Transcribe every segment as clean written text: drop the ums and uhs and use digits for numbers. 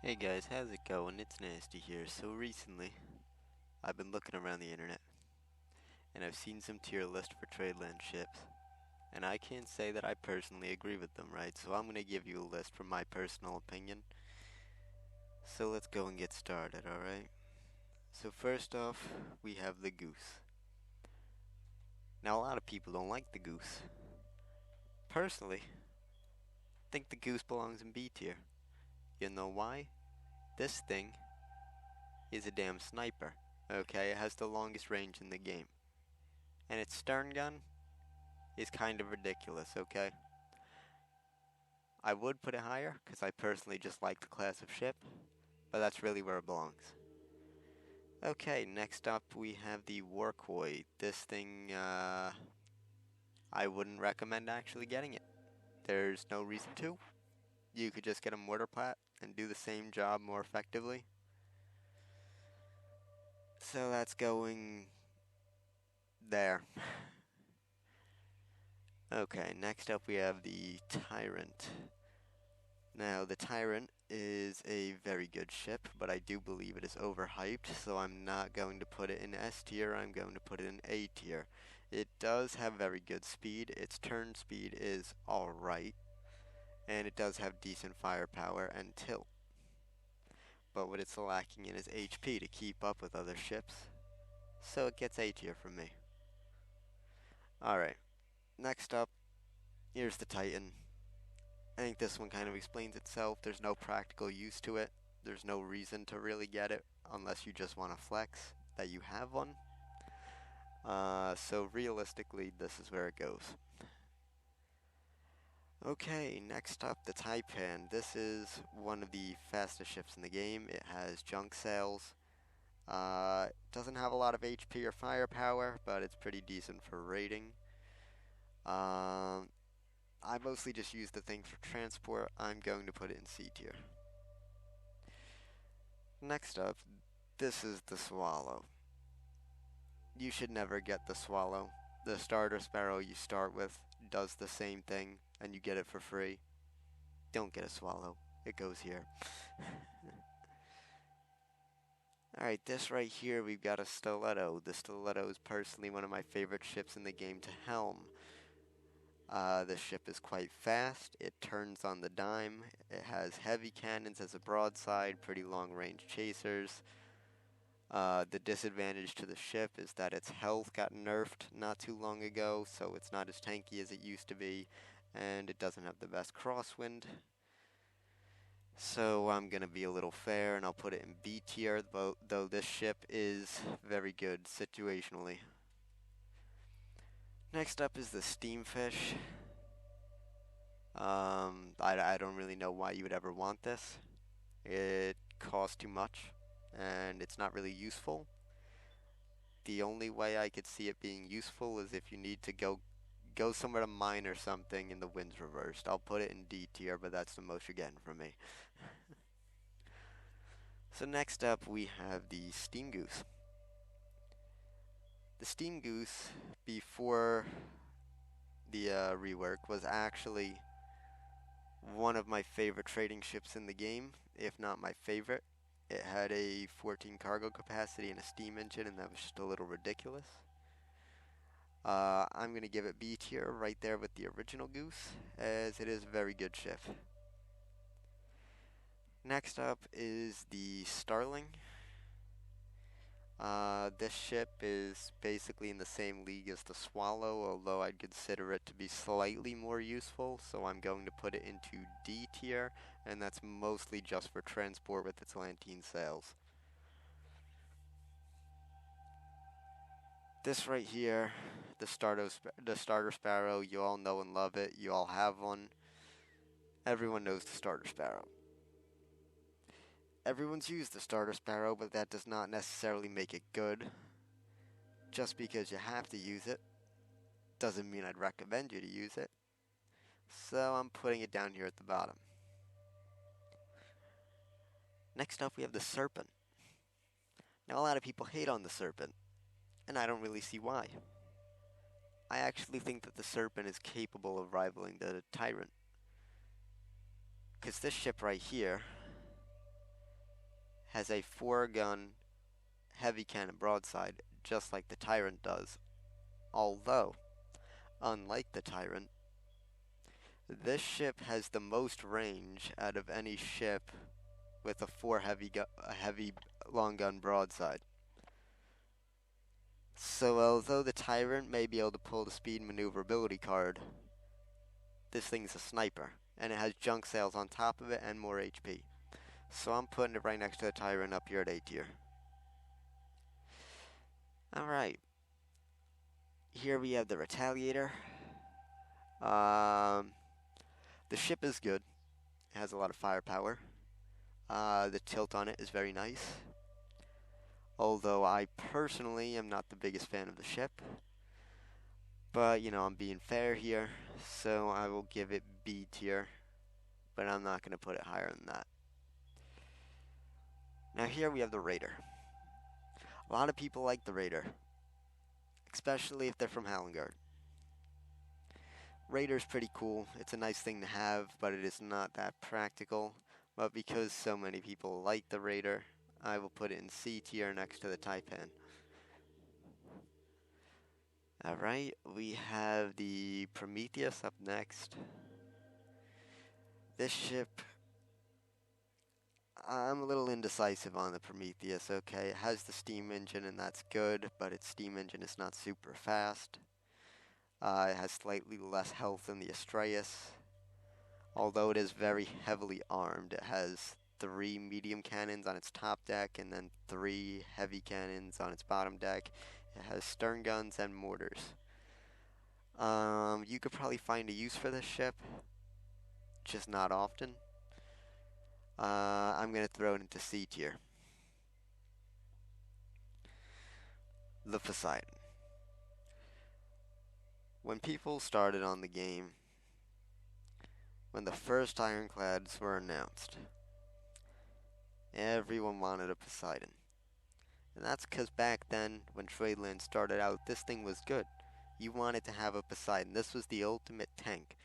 Hey guys, how's it going? It's Nasty here. So recently, I've been looking around the internet, and I've seen some tier list for Tradeland ships, and I can't say that I personally agree with them, right? So I'm gonna give you a list from my personal opinion. So let's go and get started, alright? So first off, we have the Goose. Now a lot of people don't like the Goose. Personally, I think the Goose belongs in B tier. You know why? This thing is a damn sniper. Okay, it has the longest range in the game. And its stern gun is kind of ridiculous, okay? I would put it higher, because I personally just like the class of ship, but that's really where it belongs. Okay, next up we have the Warkoi. This thing, I wouldn't recommend actually getting it. There's no reason to. You could just get a mortar plat and do the same job more effectively. So that's going there. Okay, next up we have the Tyrant. Now, the Tyrant is a very good ship, but I do believe it is overhyped, so I'm not going to put it in S tier, I'm going to put it in A tier. It does have very good speed, its turn speed is alright, and it does have decent firepower and tilt. But what it's lacking in is HP to keep up with other ships, so it gets A tier from me. Alright, next up, here's the Titan. I think this one kind of explains itself. There's no practical use to it. There's no reason to really get it unless you just want to flex that you have one. So realistically, this is where it goes. Okay, next up, the Taipan. This is one of the fastest ships in the game. It has junk sails. Doesn't have a lot of HP or firepower, but it's pretty decent for raiding. I mostly just use the thing for transport. I'm going to put it in C tier. Next up, this is the Swallow. You should never get the Swallow. The starter sparrow you start with does the same thing, and you get it for free. Don't get a Swallow. It goes here. Alright, this right here, we've got a Stiletto. The Stiletto is personally one of my favorite ships in the game to helm. The ship is quite fast, it turns on the dime, it has heavy cannons as a broadside, pretty long range chasers. The disadvantage to the ship is that its health got nerfed not too long ago, so it's not as tanky as it used to be, and it doesn't have the best crosswind. So I'm going to be a little fair, and I'll put it in B tier, though this ship is very good situationally. Next up is the Steamfish. I don't really know why you would ever want this. It costs too much, and it's not really useful. The only way I could see it being useful is if you need to go somewhere to mine or something and the wind's reversed. I'll put it in D tier, but that's the most you're getting from me. So next up we have the Steam Goose. The Steam Goose, before the rework, was actually one of my favorite trading ships in the game, if not my favorite. It had a 14 cargo capacity and a steam engine, and that was just a little ridiculous. I'm going to give it B tier right there with the original Goose, as it is a very good ship. Next up is the Starling. This ship is basically in the same league as the Swallow, although I'd consider it to be slightly more useful, so I'm going to put it into D tier, and that's mostly just for transport with its Lantine sails. This right here, the starter sparrow, you all know and love it. You all have one. Everyone knows the starter sparrow. Everyone's used the starter sparrow, but that does not necessarily make it good. Just because you have to use it doesn't mean I'd recommend you to use it. So I'm putting it down here at the bottom. Next up we have the Serpent. Now a lot of people hate on the Serpent, and I don't really see why. I actually think that the Serpent is capable of rivaling the Tyrant. Because this ship right here has a 4-gun heavy cannon broadside, just like the Tyrant does. Although, unlike the Tyrant, this ship has the most range out of any ship with a heavy long gun broadside. So although the Tyrant may be able to pull the speed and maneuverability card, this thing's a sniper, and it has junk sails on top of it and more HP. So I'm putting it right next to the Tyrant up here at A tier. Alright. Here we have the Retaliator. The ship is good. It has a lot of firepower. The tilt on it is very nice. Although I personally am not the biggest fan of the ship. But, you know, I'm being fair here, so I will give it B tier. But I'm not going to put it higher than that. Now here we have the Raider. A lot of people like the Raider, especially if they're from Halengard. Raider's pretty cool. It's a nice thing to have, but it is not that practical. But because so many people like the Raider, I will put it in C tier next to the Taipan. Alright, we have the Prometheus up next. This ship, I'm a little indecisive on the Prometheus, okay? It has the steam engine and that's good, but its steam engine is not super fast. It has slightly less health than the Astraeus. Although it is very heavily armed, it has 3 medium cannons on its top deck and then 3 heavy cannons on its bottom deck. It has stern guns and mortars. You could probably find a use for this ship, just not often. I'm going to throw it into C tier. The Poseidon. When people started on the game, when the first ironclads were announced, everyone wanted a Poseidon. And that's because back then, when Tradelands started out, this thing was good. You wanted to have a Poseidon. This was the ultimate tank.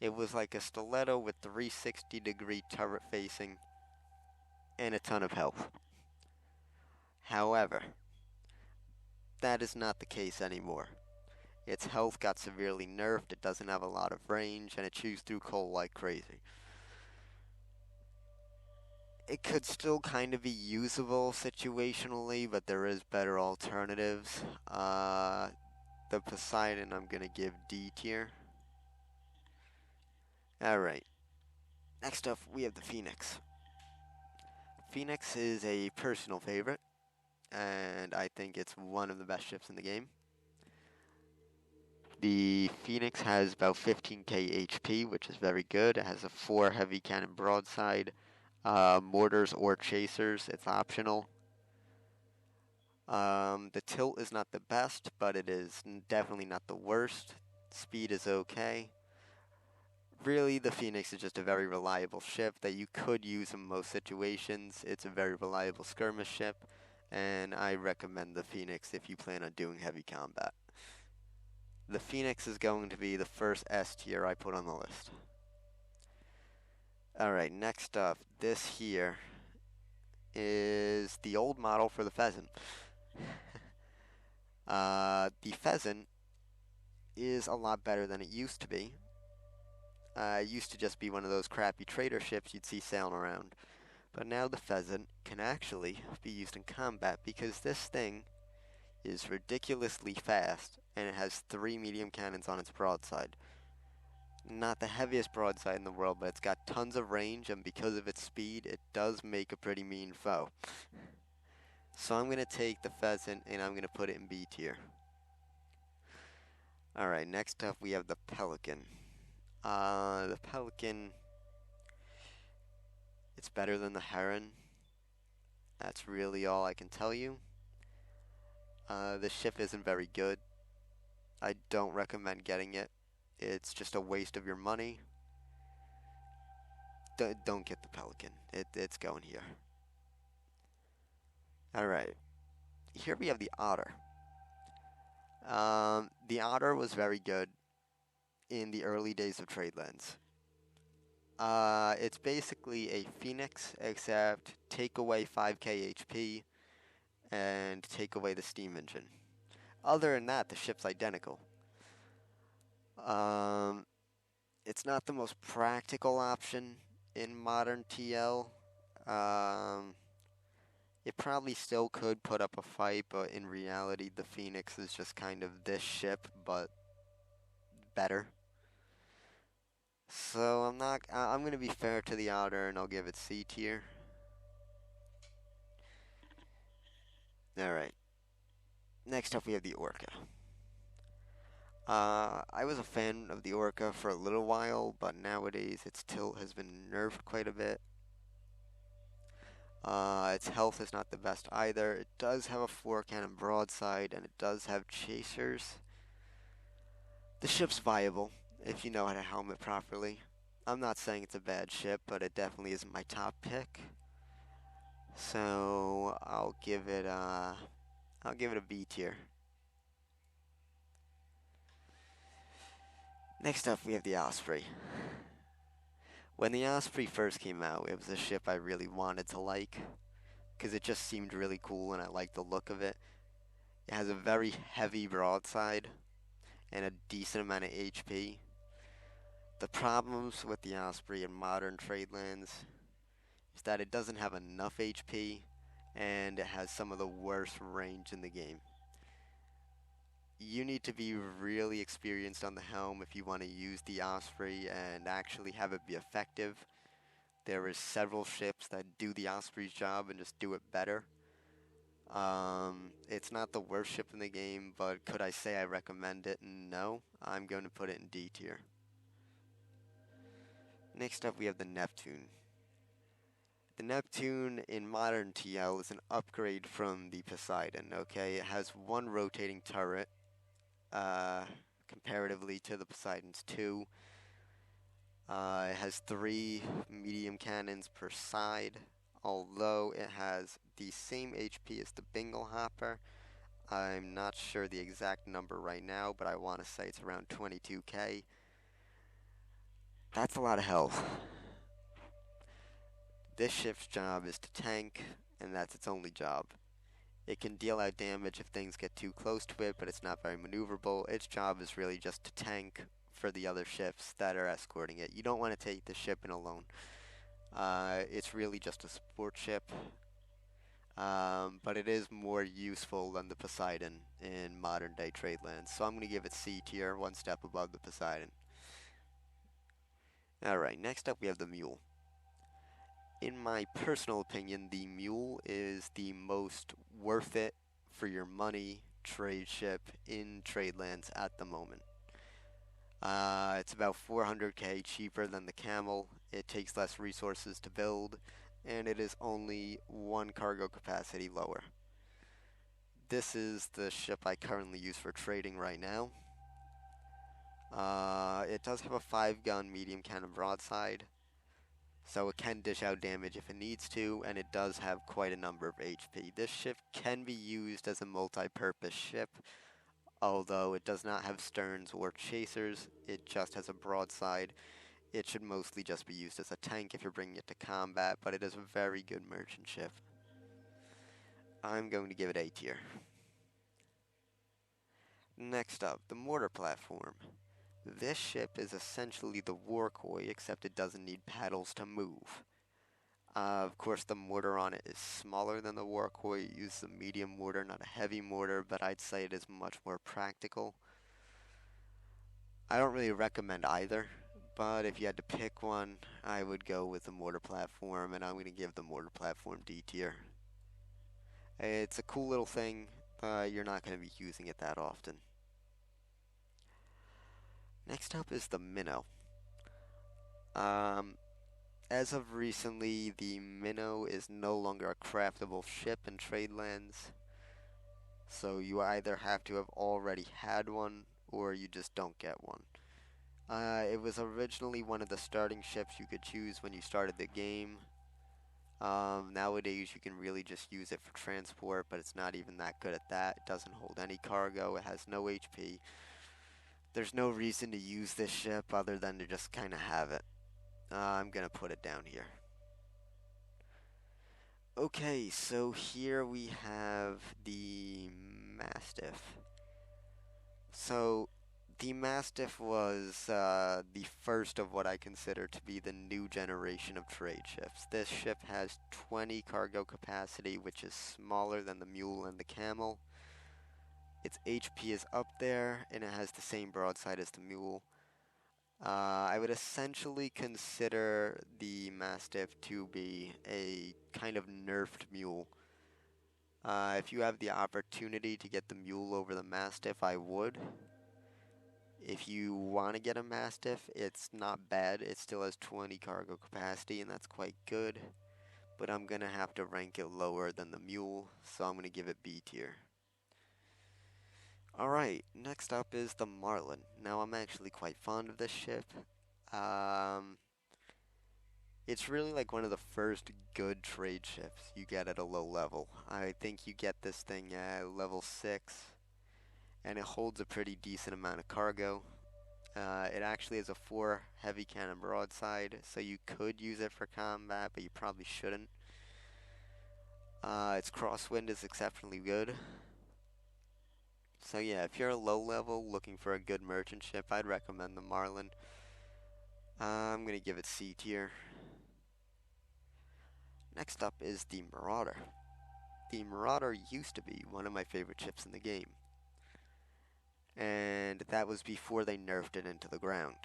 It was like a stiletto with 360-degree turret facing and a ton of health. However, that is not the case anymore. Its health got severely nerfed, it doesn't have a lot of range, and it chews through coal like crazy. It could still kind of be usable situationally, but there is better alternatives. The Poseidon I'm going to give D tier. Alright. Next up, we have the Phoenix. Phoenix is a personal favorite, and I think it's one of the best ships in the game. The Phoenix has about 15k HP, which is very good. It has a 4 heavy cannon broadside, mortars or chasers, it's optional. The tilt is not the best, but it is definitely not the worst. Speed is okay. Really, the Phoenix is just a very reliable ship that you could use in most situations. It's a very reliable skirmish ship, and I recommend the Phoenix if you plan on doing heavy combat. The Phoenix is going to be the first S tier I put on the list. Alright, next up, this here is the old model for the Pheasant. The Pheasant is a lot better than it used to be. It used to just be one of those crappy trader ships you'd see sailing around. But now the Pheasant can actually be used in combat because this thing is ridiculously fast and it has 3 medium cannons on its broadside. Not the heaviest broadside in the world, but it's got tons of range, and because of its speed, it does make a pretty mean foe. So I'm going to take the Pheasant and I'm going to put it in B tier. Alright, next up we have the Pelican. The Pelican, it's better than the Heron. That's really all I can tell you. The ship isn't very good. I don't recommend getting it. It's just a waste of your money. Don't get the Pelican. It's going here. Alright. Here we have the Otter. The Otter was very good in the early days of Tradelands. It's basically a Phoenix, except take away 5k HP and take away the steam engine. Other than that, the ship's identical. Um, it's not the most practical option in modern TL. Um, it probably still could put up a fight, but in reality, the Phoenix is just kind of this ship, but better. So I'm gonna be fair to the Otter, and I'll give it C tier. Alright. Next up, we have the Orca. I was a fan of the Orca for a little while, but nowadays its tilt has been nerfed quite a bit. Its health is not the best either. It does have a 4-cannon broadside, and it does have chasers. The ship's viable, if you know how to helm it properly. I'm not saying it's a bad ship, but it definitely isn't my top pick. So I'll give it a B tier. Next up, we have the Osprey. When the Osprey first came out, it was a ship I really wanted to like, because it just seemed really cool and I liked the look of it. It has a very heavy broadside and a decent amount of HP. The problems with the Osprey in modern Tradelands is that it doesn't have enough HP and it has some of the worst range in the game. You need to be really experienced on the helm if you want to use the Osprey and actually have it be effective. There is several ships that do the Osprey's job and just do it better. It's not the worst ship in the game, but could I say I recommend it? No. I'm going to put it in D tier. Next up, we have the Neptune. The Neptune in modern TL is an upgrade from the Poseidon, okay? It has one rotating turret, comparatively to the Poseidon's 2. It has 3 medium cannons per side, although it has the same HP as the Bingle Hopper. I'm not sure the exact number right now, but I want to say it's around 22k. That's a lot of health. This ship's job is to tank, and that's its only job. It can deal out damage if things get too close to it, but it's not very maneuverable. Its job is really just to tank for the other ships that are escorting it. You don't want to take the ship in alone. It's really just a support ship. But it is more useful than the Poseidon in modern day Tradelands. So I'm going to give it C tier, one step above the Poseidon. Alright, next up we have the Mule. In my personal opinion, the Mule is the most worth it for your money trade ship in Tradelands at the moment. It's about 400k cheaper than the Camel. It takes less resources to build, and it is only 1 cargo capacity lower. This is the ship I currently use for trading right now. It does have a 5-gun medium cannon broadside, so it can dish out damage if it needs to, and it does have quite a number of HP. This ship can be used as a multi-purpose ship, although it does not have sterns or chasers. It just has a broadside. It should mostly just be used as a tank if you're bringing it to combat, but it is a very good merchant ship. I'm going to give it A tier. Next up, the mortar platform. This ship is essentially the Warkoi, except it doesn't need paddles to move. Of course, the mortar on it is smaller than the Warkoi. It uses a medium mortar, not a heavy mortar, but I'd say it is much more practical. I don't really recommend either, but if you had to pick one, I would go with the mortar platform, and I'm going to give the mortar platform D tier. It's a cool little thing, but you're not going to be using it that often. Next up is the Minnow. As of recently, the Minnow is no longer a craftable ship in Tradelands, so you either have to have already had one, or you just don't get one. It was originally one of the starting ships you could choose when you started the game. Nowadays you can really just use it for transport, but it's not even that good at that. It doesn't hold any cargo, it has no HP. There's no reason to use this ship other than to just kind of have it. I'm gonna put it down here. Okay, so here we have the Mastiff. So, the Mastiff was the first of what I consider to be the new generation of trade ships. This ship has 20 cargo capacity, which is smaller than the Mule and the Camel. Its HP is up there, and it has the same broadside as the Mule. I would essentially consider the Mastiff to be a kind of nerfed Mule. If you have the opportunity to get the Mule over the Mastiff, I would. If you want to get a Mastiff, it's not bad. It still has 20 cargo capacity, and that's quite good. But I'm going to have to rank it lower than the Mule, so I'm going to give it B tier. Alright, next up is the Marlin. Now, I'm actually quite fond of this ship. It's really like one of the first good trade ships you get at a low level. I think you get this thing at level 6, and it holds a pretty decent amount of cargo. It actually has a 4 heavy cannon broadside, so you could use it for combat, but you probably shouldn't. Its crosswind is exceptionally good. So yeah, if you're a low level looking for a good merchant ship, I'd recommend the Marlin. I'm going to give it C tier. Next up is the Marauder. The Marauder used to be one of my favorite ships in the game. And that was before they nerfed it into the ground.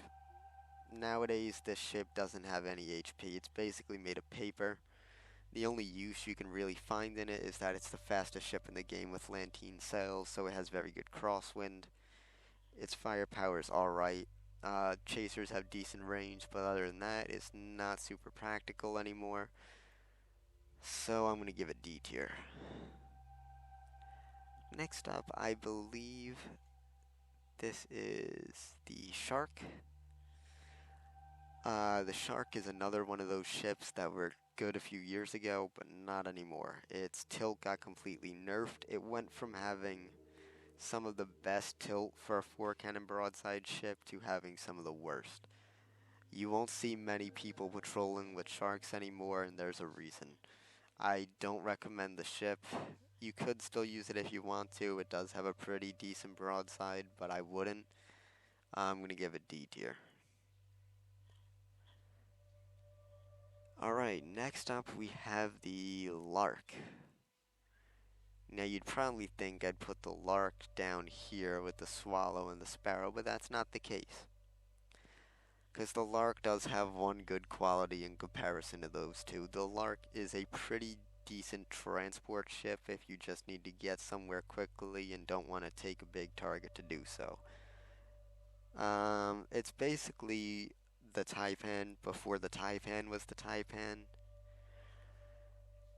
Nowadays, this ship doesn't have any HP. It's basically made of paper. The only use you can really find in it is that it's the fastest ship in the game with Lantine sails, so it has very good crosswind. Its firepower is alright. Chasers have decent range, but other than that, it's not super practical anymore. So I'm going to give it D tier. Next up, I believe this is the Shark. The Shark is another one of those ships that were good a few years ago, but not anymore. Its tilt got completely nerfed. It went from having some of the best tilt for a 4 cannon broadside ship to having some of the worst. You won't see many people patrolling with Sharks anymore, and there's a reason. I don't recommend the ship. You could still use it if you want to. It does have a pretty decent broadside, but I wouldn't. I'm going to give it D tier. Alright, next up we have the Lark. Now you'd probably think I'd put the Lark down here with the Swallow and the Sparrow, but that's not the case. Because the Lark does have one good quality in comparison to those two. The Lark is a pretty decent transport ship if you just need to get somewhere quickly and don't want to take a big target to do so. It's basically the Taipan before the Taipan was the Taipan.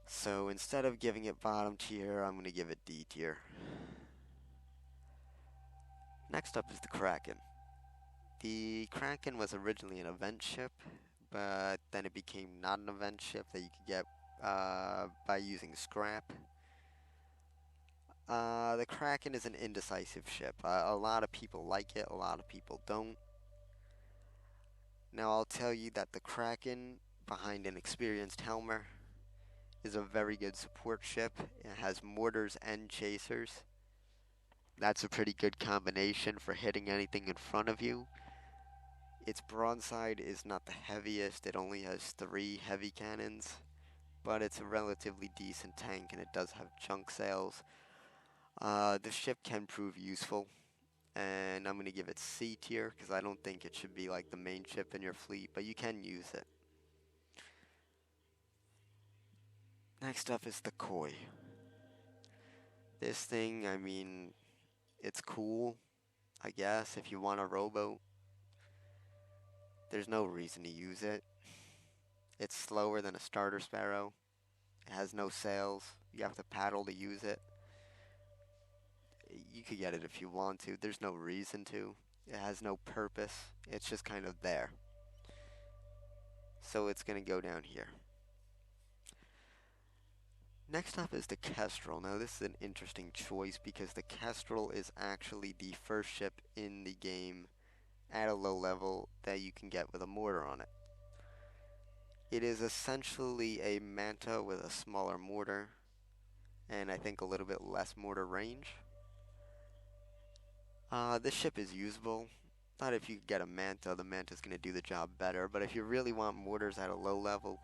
So instead of giving it bottom tier, I'm going to give it D tier. Next up is the Kraken. The Kraken was originally an event ship, but then it became not an event ship that you could get by using scrap. The Kraken is an indecisive ship. A lot of people like it, a lot of people don't. Now I'll tell you that the Kraken, behind an experienced helmer, is a very good support ship. It has mortars and chasers. That's a pretty good combination for hitting anything in front of you. Its broadside is not the heaviest. It only has 3 heavy cannons, but it's a relatively decent tank, and it does have junk sails. The ship can prove useful, and I'm going to give it C tier because I don't think it should be like the main ship in your fleet, but you can use it. Next up is the Koi. This thing, I mean, it's cool, I guess, if you want a rowboat. There's no reason to use it. It's slower than a starter sparrow. It has no sails. You have to paddle to use it. You could get it if you want to. There's no reason to. It has no purpose. It's just kind of there. So it's going to go down here. Next up is the Kestrel. Now this is an interesting choice because the Kestrel is actually the first ship in the game at a low level that you can get with a mortar on it. It is essentially a Manta with a smaller mortar, and I think a little bit less mortar range. This ship is usable. Not if you get a Manta, the Manta's going to do the job better, but if you really want mortars at a low level,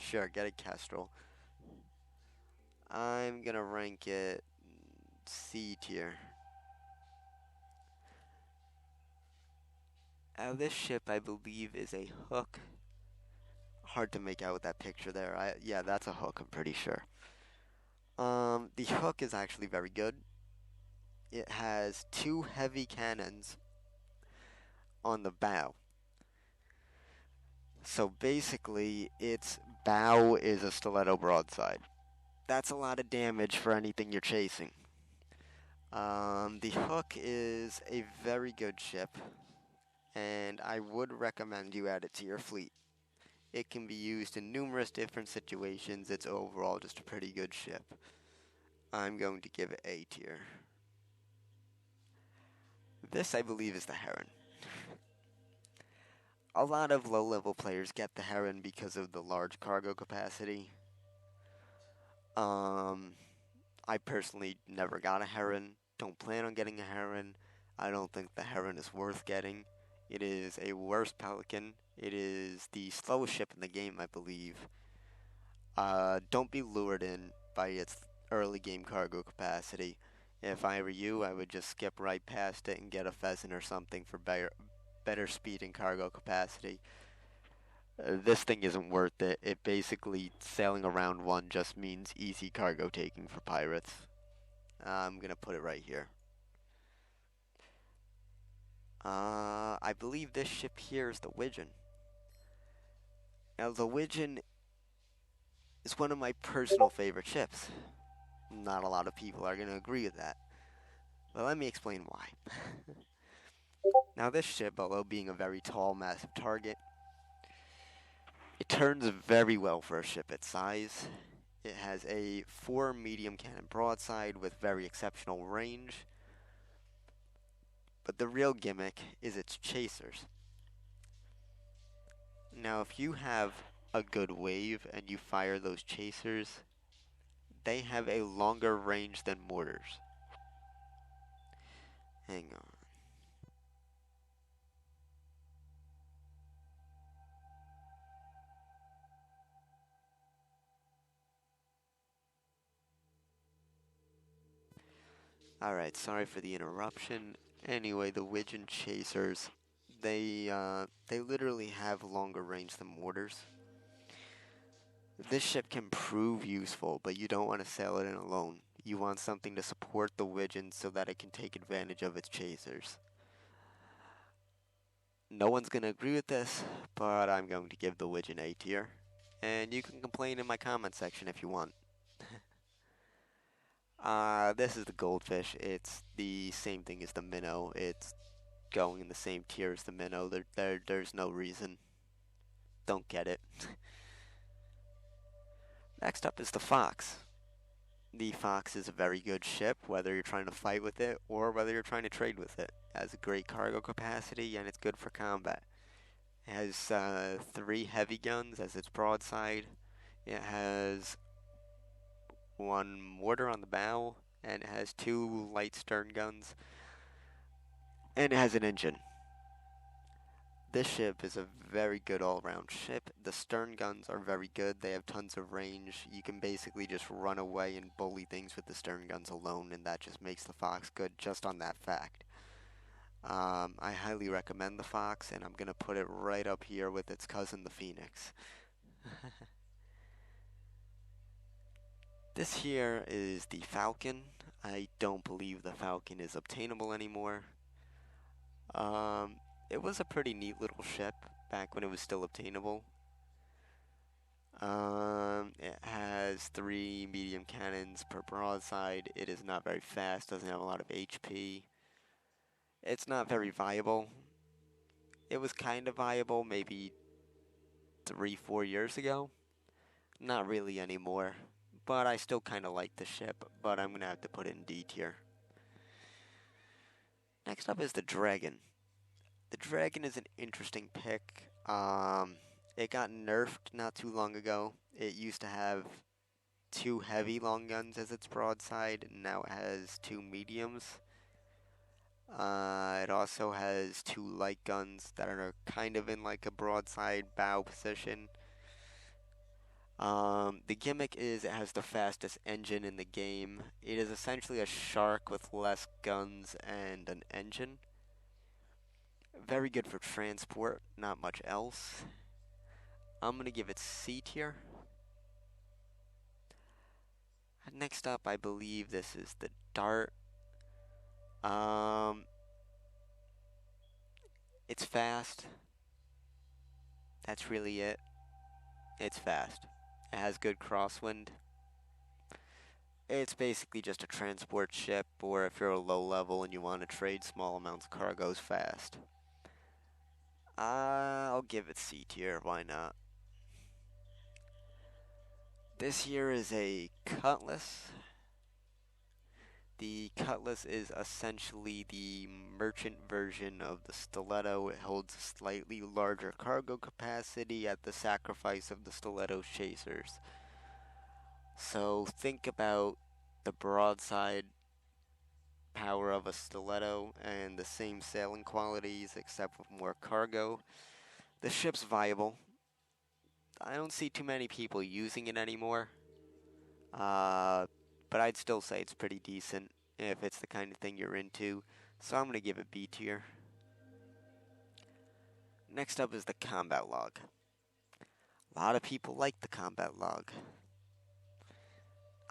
sure, get a Kestrel. I'm going to rank it C tier. Now this ship, I believe, is a Hook. Hard to make out with that picture there. Yeah, that's a Hook, I'm pretty sure. The Hook is actually very good. It has 2 heavy cannons on the bow. So basically, its bow is a stiletto broadside. That's a lot of damage for anything you're chasing. The Hook is a very good ship, and I would recommend you add it to your fleet. It can be used in numerous different situations. It's overall just a pretty good ship. I'm going to give it A tier. This, I believe, is the Heron. A lot of low-level players get the Heron because of the large cargo capacity. I personally never got a Heron. Don't plan on getting a Heron. I don't think the Heron is worth getting. It is a worse Pelican. It is the slowest ship in the game, I believe. Don't be lured in by its early game cargo capacity. If I were you, I would just skip right past it and get a Pheasant or something for better speed and cargo capacity. This thing isn't worth it. It basically, sailing around one just means easy cargo taking for pirates. I'm gonna put it right here. I believe this ship here is the Widgeon. Now, the Widgeon is one of my personal favorite ships. Not a lot of people are gonna agree with that. But let me explain why. Now, this ship, although being a very tall, massive target, it turns very well for a ship its size. It has a 4 medium cannon broadside with very exceptional range. But the real gimmick is its chasers. Now, if you have a good wave and you fire those chasers, they have a longer range than mortars. Hang on. Alright, sorry for the interruption. Anyway, the Widgeon chasers, they literally have longer range than mortars. This ship can prove useful, but you don't want to sail it in alone. You want something to support the Widgeon so that it can take advantage of its chasers. No one's going to agree with this, but I'm going to give the Widgeon A tier. And you can complain in my comment section if you want. This is the Goldfish. It's the same thing as the Minnow. It's going in the same tier as the Minnow. There's no reason. Don't get it. Next up is the Fox. The Fox is a very good ship, whether you're trying to fight with it or whether you're trying to trade with it. It has a great cargo capacity and it's good for combat. It has 3 heavy guns as its broadside. It has 1 mortar on the bow, and it has 2 light stern guns, and it has an engine. This ship is a very good all-round ship. The stern guns are very good. They have tons of range. You can basically just run away and bully things with the stern guns alone, and that just makes the Fox good just on that fact. I highly recommend the Fox, and I'm going to put it right up here with its cousin, the Phoenix. This here is the Falcon. I don't believe the Falcon is obtainable anymore. It was a pretty neat little ship back when it was still obtainable. It has 3 medium cannons per broadside. It is not very fast, doesn't have a lot of HP. It's not very viable. It was kind of viable maybe 3-4 years ago. Not really anymore. But I still kind of like the ship, but I'm going to have to put it in D tier. Next up is the Dragon. The Dragon is an interesting pick. It got nerfed not too long ago. It used to have 2 heavy long guns as its broadside, and now it has 2 mediums. It also has 2 light guns that are kind of in like a broadside bow position. The gimmick is it has the fastest engine in the game. It is essentially a shark with less guns and an engine. Very good for transport, not much else. I'm going to give it C tier. Next up, I believe this is the Dart. It's fast. That's really it. It's fast. It has good crosswind. It's basically just a transport ship, or if you're a low level and you want to trade small amounts of cargoes fast. I'll give it C tier, why not? This here is a Cutlass. The Cutlass is essentially the merchant version of the Stiletto. It holds a slightly larger cargo capacity at the sacrifice of the Stiletto's chasers. So think about the broadside power of a Stiletto and the same sailing qualities except with more cargo. The ship's viable. I don't see too many people using it anymore. But I'd still say it's pretty decent if it's the kind of thing you're into. So I'm going to give it B tier. Next up is the combat log. A lot of people like the combat log.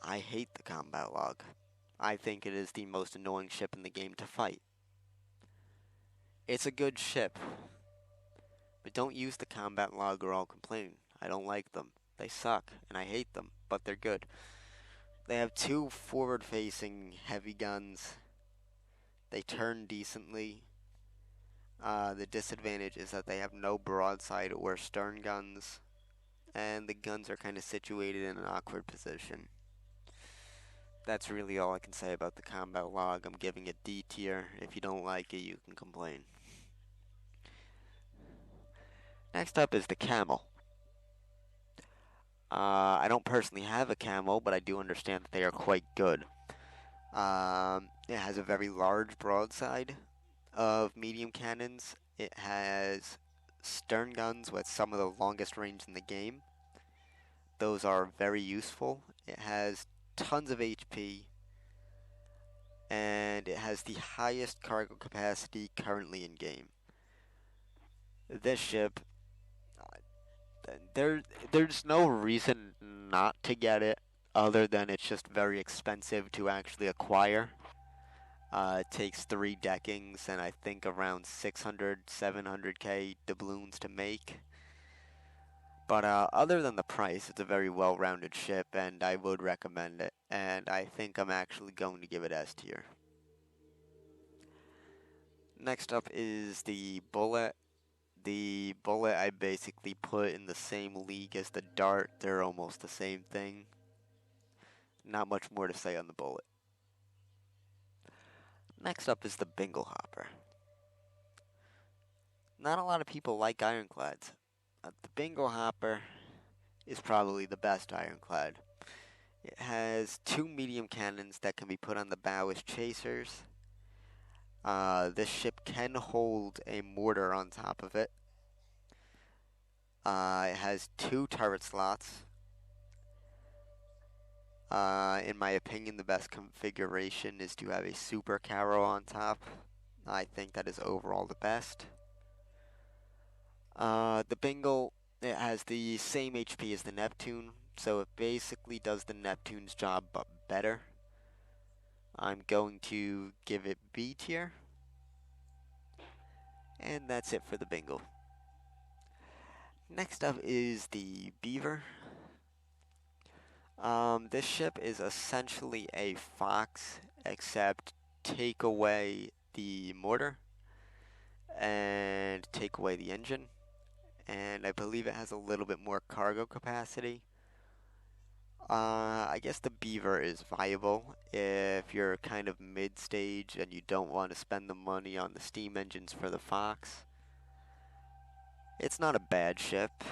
I hate the combat log. I think it is the most annoying ship in the game to fight. It's a good ship, but don't use the combat log or I'll complain. I don't like them. They suck, and I hate them, but they're good. They have 2 forward-facing heavy guns. They turn decently. The disadvantage is that they have no broadside or stern guns, and the guns are kind of situated in an awkward position. That's really all I can say about the combat log. I'm giving it D tier. If you don't like it, you can complain. Next up is the camel. I don't personally have a camel, but I do understand that they are quite good. It has a very large broadside of medium cannons. It has stern guns with some of the longest range in the game. Those are very useful. It has tons of HP, and it has the highest cargo capacity currently in game. This ship, there's no reason not to get it other than it's just very expensive to actually acquire. It takes 3 deckings and I think around 600, 700k doubloons to make. But other than the price, it's a very well-rounded ship and I would recommend it. And I think I'm actually going to give it S tier. Next up is the Bullet. The Bullet I basically put in the same league as the Dart. They're almost the same thing. Not much more to say on the Bullet. Next up is the Bingle Hopper. Not a lot of people like ironclads. The Bingle Hopper is probably the best ironclad. It has 2 medium cannons that can be put on the bow as chasers. This ship can hold a mortar on top of it. It has 2 turret slots. In my opinion, the best configuration is to have a super carro on top. I think that is overall the best. The Bingle, it has the same HP as the Neptune, so it basically does the Neptune's job but better. I'm going to give it B tier. And that's it for the Bingle. Next up is the Beaver. This ship is essentially a Fox, except take away the mortar and take away the engine. And I believe it has a little bit more cargo capacity. I guess the Beaver is viable if you're kind of mid-stage and you don't want to spend the money on the steam engines for the Fox. It's not a bad ship.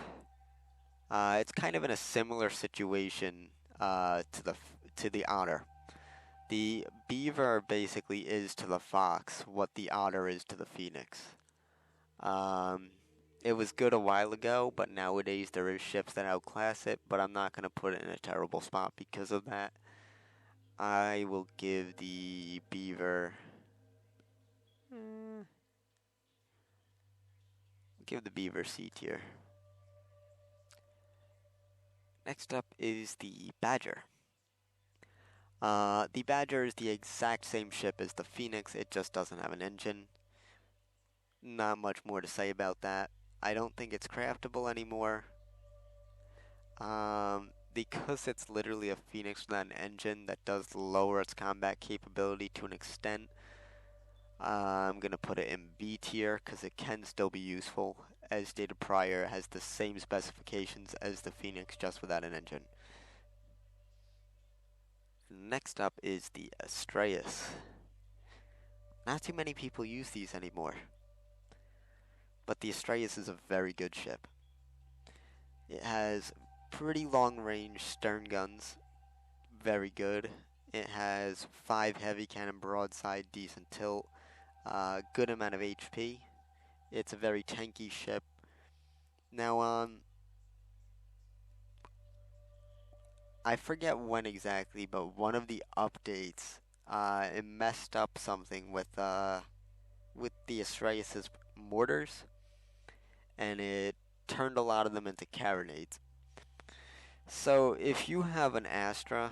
It's kind of in a similar situation to the otter. The beaver basically is to the fox what the otter is to the phoenix. Um, it was good a while ago, but nowadays there is ships that outclass it, but I'm not going to put it in a terrible spot because of that. I will give the beaver... give the beaver C tier. Next up is the badger. The badger is the exact same ship as the phoenix, it just doesn't have an engine. Not much more to say about that. I don't think it's craftable anymore. Because it's literally a Phoenix without an engine, that does lower its combat capability to an extent. I'm going to put it in B tier because it can still be useful. As stated prior, it has the same specifications as the Phoenix, just without an engine. Next up is the Astraeus. Not too many people use these anymore, but the Astraeus is a very good ship. It has pretty long range stern guns, very good. It has 5 heavy cannon broadside, decent tilt, good amount of HP. It's a very tanky ship. Now, I forget when exactly, but one of the updates, it messed up something with the Astraeus' mortars, and it turned a lot of them into carronades. So if you have an Astra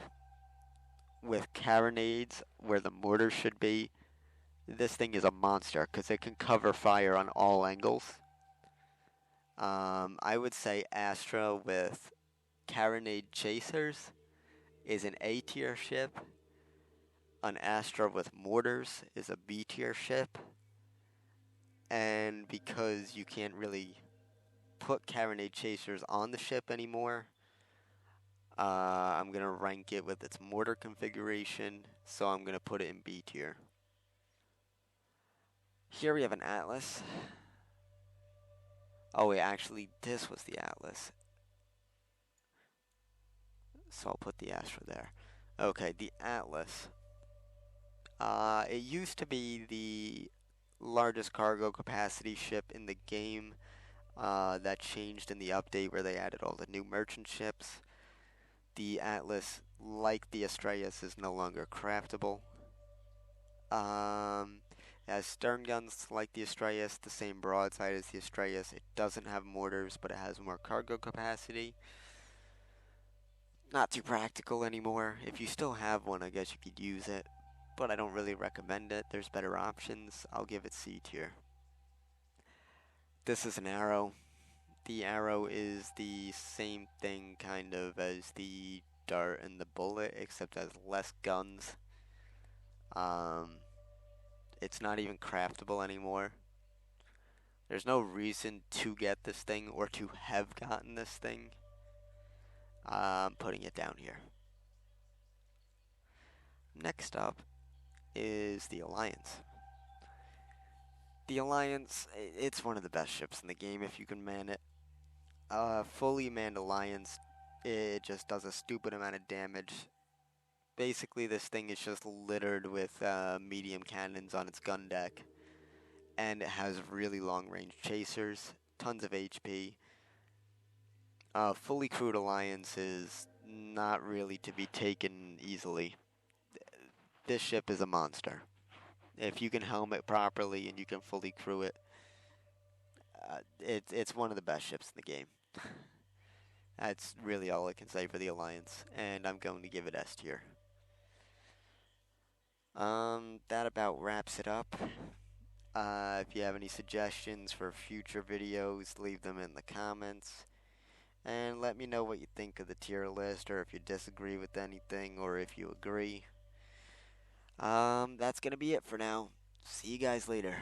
with carronades where the mortar should be, this thing is a monster because it can cover fire on all angles. I would say Astra with carronade chasers is an A tier ship. An Astra with mortars is a B tier ship. And because you can't really put carronade chasers on the ship anymore, I'm going to rank it with its mortar configuration, so I'm going to put it in B tier. Here we have an Atlas. Oh wait, actually this was the Atlas. So I'll put the Astra there. Okay, the Atlas. It used to be the largest cargo capacity ship in the game. That changed in the update where they added all the new merchant ships. The Atlas, like the Astraeus, is no longer craftable. It has stern guns like the Astraeus, the same broadside as the Astraeus. It doesn't have mortars, but it has more cargo capacity. Not too practical anymore. If you still have one, I guess you could use it, but I don't really recommend it. There's better options. I'll give it C tier. This is an Arrow. The Arrow is the same thing kind of as the Dart and the Bullet, except has less guns. It's not even craftable anymore. There's no reason to get this thing or to have gotten this thing. I'm putting it down here. Next up is the Alliance. The Alliance, it's one of the best ships in the game if you can man it. Fully manned Alliance, it just does a stupid amount of damage. Basically, this thing is just littered with medium cannons on its gun deck. And it has really long range chasers, tons of HP. Fully crewed Alliance is not really to be taken easily. This ship is a monster. If you can helm it properly and you can fully crew it, it's one of the best ships in the game. That's really all I can say for the Alliance, and I'm going to give it S tier. That about wraps it up. If you have any suggestions for future videos, leave them in the comments. And let me know what you think of the tier list, or if you disagree with anything, or if you agree. That's gonna be it for now. See you guys later.